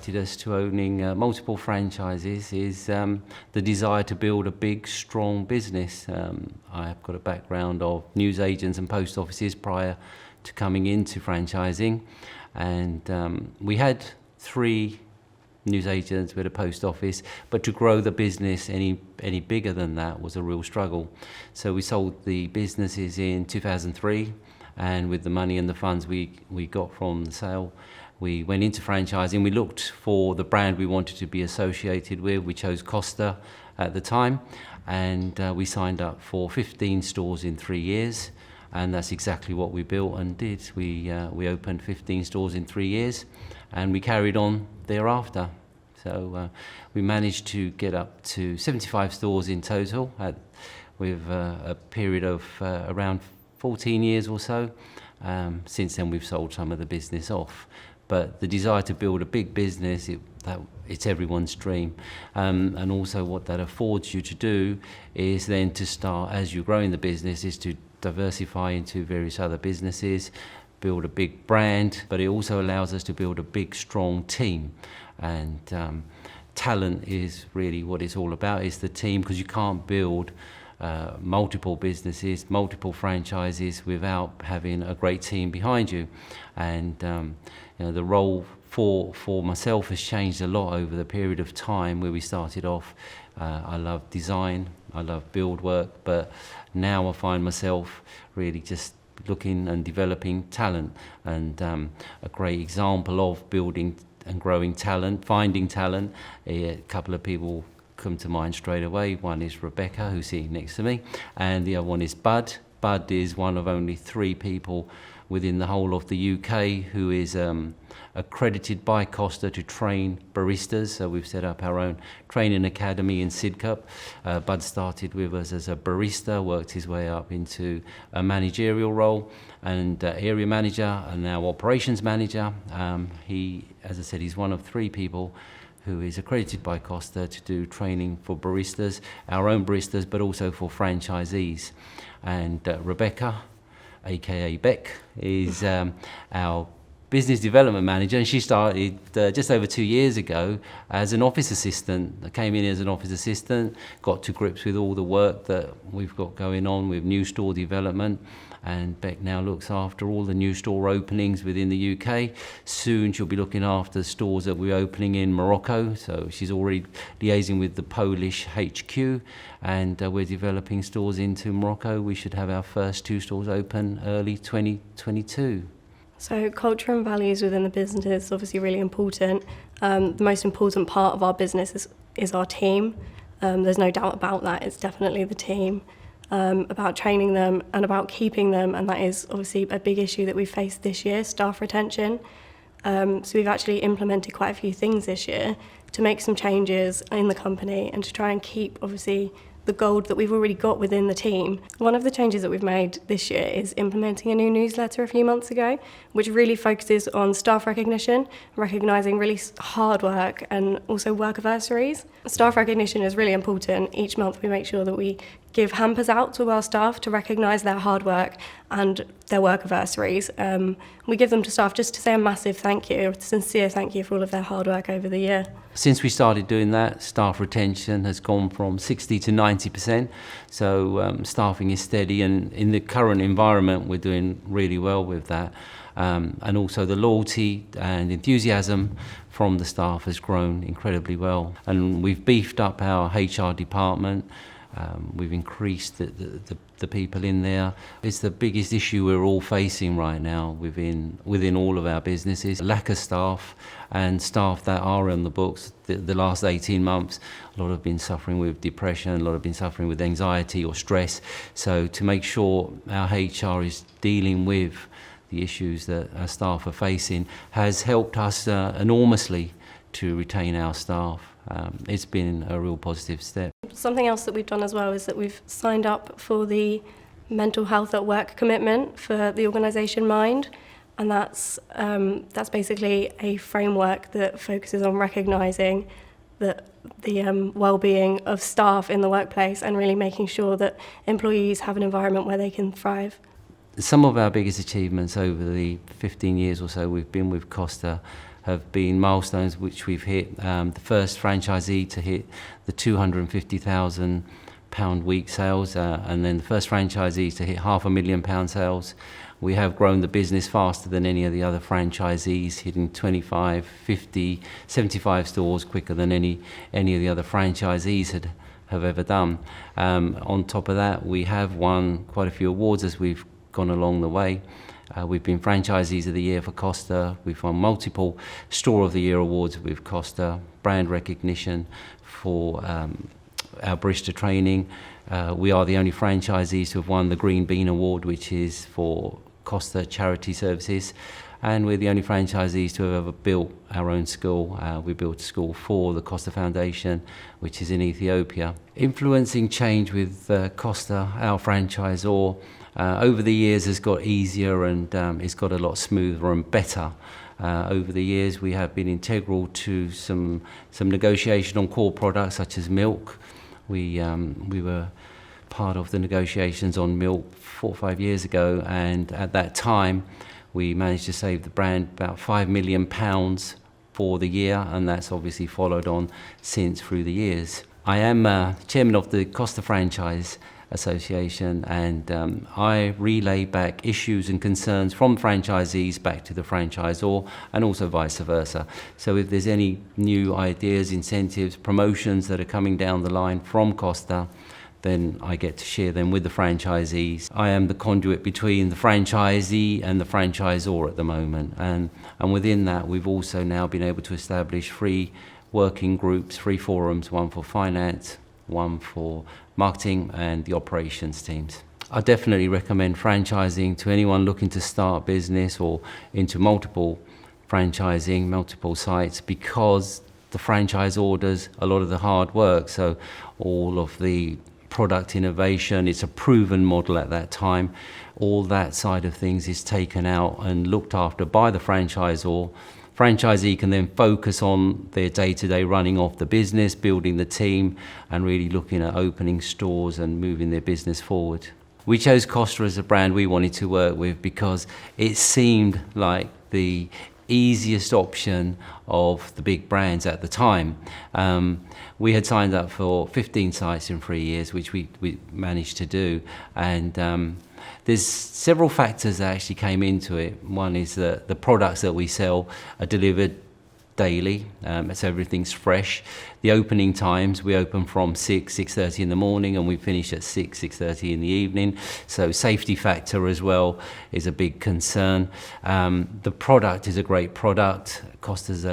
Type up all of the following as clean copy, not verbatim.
attracted us to owning multiple franchises is the desire to build a big, strong business. I've got a background of newsagents and post offices prior to coming into franchising, and we had 3 newsagents with a post office, but to grow the business any bigger than that was a real struggle. So we sold the businesses in 2003, and with the money and the funds we got from the sale, we went into franchising. We looked for the brand we wanted to be associated with. We chose Costa at the time, and we signed up for 15 stores in 3 years, and that's exactly what we built and did. We opened 15 stores in 3 years, and we carried on thereafter. So we managed to get up to 75 stores in total with a period of around 14 years or so. Since then we've sold some of the business off. But the desire to build a big business, it's everyone's dream. And also what that affords you to do is then to start, as you're growing the business, is to diversify into various other businesses, build a big brand, but it also allows us to build a big, strong team. And talent is really what it's all about, is the team, because you can't build multiple businesses, multiple franchises without having a great team behind you. And the role for myself has changed a lot over the period of time where we started off. I love design, I love build work, but now I find myself really just looking and developing talent. And a great example of building and growing talent, finding talent, a couple of people come to mind straight away. One is Rebecca, who's sitting next to me, and the other one is Bud. Bud is one of only 3 people within the whole of the UK who is accredited by Costa to train baristas. So we've set up our own training academy in Sidcup. Bud started with us as a barista, worked his way up into a managerial role and area manager, and now operations manager. He, as I said, he's one of 3 people who is accredited by Costa to do training for baristas, our own baristas, but also for franchisees. And Rebecca, aka Beck, is our business development manager, and she started just over 2 years ago as an office assistant. I came in as an office assistant, got to grips with all the work that we've got going on with new store development, and Beck now looks after all the new store openings within the UK. Soon she'll be looking after stores that we're opening in Morocco, so she's already liaising with the Polish HQ, and we're developing stores into Morocco. We should have our first 2 stores open early 2022. So culture and values within the business is obviously really important. The most important part of our business is our team. There's no doubt about that. It's definitely the team, about training them and about keeping them. And that is obviously a big issue that we've faced this year, staff retention. So we've actually implemented quite a few things this year to make some changes in the company and to try and keep, obviously, the gold that we've already got within the team. One of the changes that we've made this year is implementing a new newsletter a few months ago, which really focuses on staff recognition, recognising really hard work and also work anniversaries. Staff recognition is really important. Each month we make sure that we give hampers out to our staff to recognise their hard work and their work anniversaries. We give them to staff just to say a massive thank you, a sincere thank you for all of their hard work over the year. Since we started doing that, staff retention has gone from 60 to 90%. So staffing is steady, and in the current environment, we're doing really well with that. And also the loyalty and enthusiasm from the staff has grown incredibly well. And we've beefed up our HR department. We've increased the people in there. It's the biggest issue we're all facing right now within all of our businesses. Lack of staff, and staff that are on the books. The last 18 months, a lot have been suffering with depression, a lot have been suffering with anxiety or stress. So to make sure our HR is dealing with the issues that our staff are facing has helped us enormously to retain our staff. It's been a real positive step. Something else that we've done as well is that we've signed up for the mental health at work commitment for the organisation Mind, and that's basically a framework that focuses on recognising the well-being of staff in the workplace and really making sure that employees have an environment where they can thrive. Some of our biggest achievements over the 15 years or so we've been with Costa have been milestones which we've hit. The first franchisee to hit the £250,000 week sales, and then the first franchisee to hit £500,000 sales. We have grown the business faster than any of the other franchisees, hitting 25, 50, 75 stores quicker than any of the other franchisees have ever done. On top of that, we have won quite a few awards as we've gone along the way. We've been Franchisees of the Year for Costa. We've won multiple Store of the Year awards with Costa, brand recognition for our barista training. We are the only franchisees to have won the Green Bean Award, which is for Costa charity services. And we're the only franchisees to have ever built our own school. We built a school for the Costa Foundation, which is in Ethiopia. Influencing change with Costa, our franchisor, over the years has got easier and it's got a lot smoother and better. Over the years we have been integral to some negotiation on core products such as milk. We were part of the negotiations on milk 4 or 5 years ago, and at that time we managed to save the brand about £5 million for the year, and that's obviously followed on since through the years. I am chairman of the Costa Franchise Association, and I relay back issues and concerns from franchisees back to the franchisor, and also vice versa. So if there's any new ideas, incentives, promotions that are coming down the line from Costa, then I get to share them with the franchisees. I am the conduit between the franchisee and the franchisor at the moment, and within that we've also now been able to establish 3 working groups, 3 forums, one for finance, one for marketing, and the operations teams. I definitely recommend franchising to anyone looking to start business or into multiple franchising, multiple sites, because the franchisor does a lot of the hard work. So all of the product innovation, it's a proven model at that time. All that side of things is taken out and looked after by the franchisor. Franchisee can then focus on their day-to-day running of the business, building the team, and really looking at opening stores and moving their business forward. We chose Costa as a brand we wanted to work with because it seemed like the easiest option of the big brands at the time. We had signed up for 15 sites in 3 years, which we managed to do, and there's several factors that actually came into it. One is that the products that we sell are delivered daily, so everything's fresh. The opening times, we open from 6:30 in the morning, and we finish at 6:30 in the evening. So safety factor as well is a big concern. The product is a great product. Costa's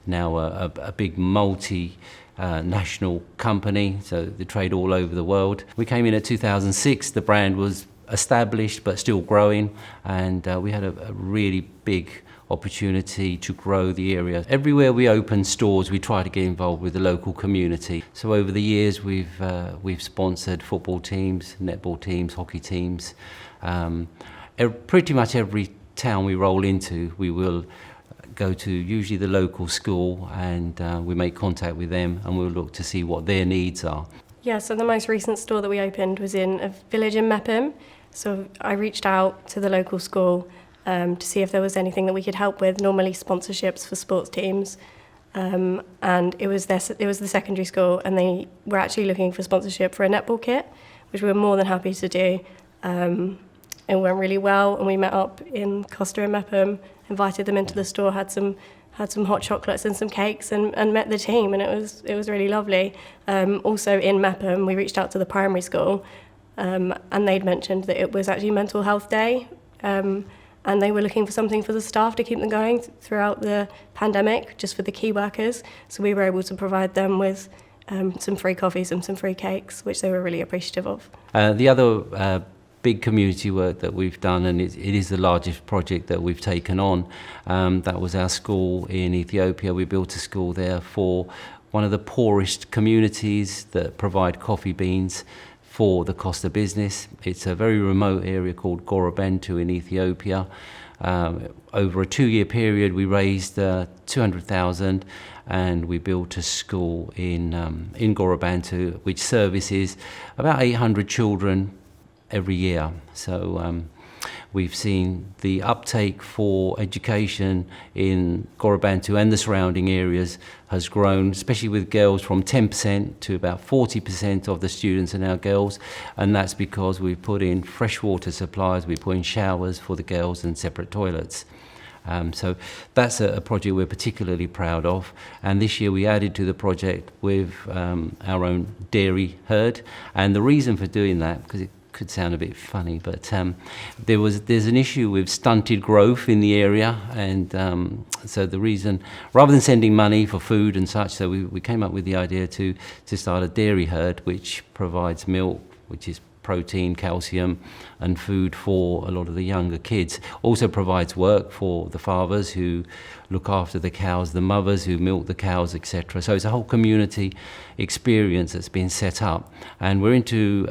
now a big national company, so they trade all over the world. We came in at 2006. The brand was established but still growing, and we had a really big opportunity to grow the area. Everywhere we open stores, we try to get involved with the local community. So over the years, we've sponsored football teams, netball teams, hockey teams. Pretty much every town we roll into, we will go to usually the local school, and we make contact with them, and we'll look to see what their needs are. Yeah, so the most recent store that we opened was in a village in Mepham. So I reached out to the local school to see if there was anything that we could help with, normally sponsorships for sports teams. And it was the secondary school, and they were actually looking for sponsorship for a netball kit, which we were more than happy to do. It went really well, and we met up in Costa and Mepham, invited them into the store, had some hot chocolates and some cakes, and met the team, and it was really lovely. Also in Mepham, we reached out to the primary school, and they'd mentioned that it was actually Mental Health Day, and they were looking for something for the staff to keep them going throughout the pandemic, just for the key workers. So we were able to provide them with some free coffees and some free cakes, which they were really appreciative of. The other big community work that we've done, and it is the largest project that we've taken on, that was our school in Ethiopia. We built a school there for one of the poorest communities that provide coffee beans for the Costa business. It's a very remote area called Gorobentu in Ethiopia. Over a 2-year period, we raised 200,000, and we built a school in Gorobentu, which services about 800 children every year. So We've seen the uptake for education in Gorobantu and the surrounding areas has grown, especially with girls, from 10% to about 40% of the students are now girls, and that's because we've put in fresh water supplies, we put in showers for the girls and separate toilets. So that's a project we're particularly proud of, and this year we added to the project with our own dairy herd. And the reason for doing that, because it could sound a bit funny, but there's an issue with stunted growth in the area, and so the reason, rather than sending money for food and such, so we came up with the idea to start a dairy herd which provides milk, which is protein, calcium and food for a lot of the younger kids. Also provides work for the fathers who look after the cows, the mothers who milk the cows, etc. So it's a whole community experience that's been set up, and we're into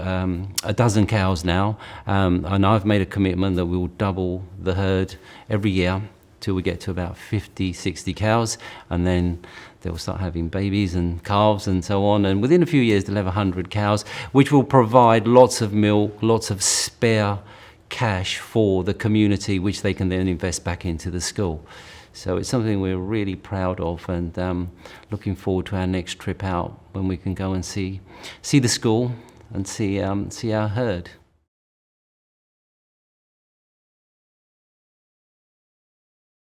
a dozen cows now, and I've made a commitment that we will double the herd every year till we get to about 50, 60 cows, and then they'll start having babies and calves and so on, and within a few years they'll have 100 cows, which will provide lots of milk, lots of spare cash for the community, which they can then invest back into the school. So it's something we're really proud of, and looking forward to our next trip out when we can go and see the school and see our herd.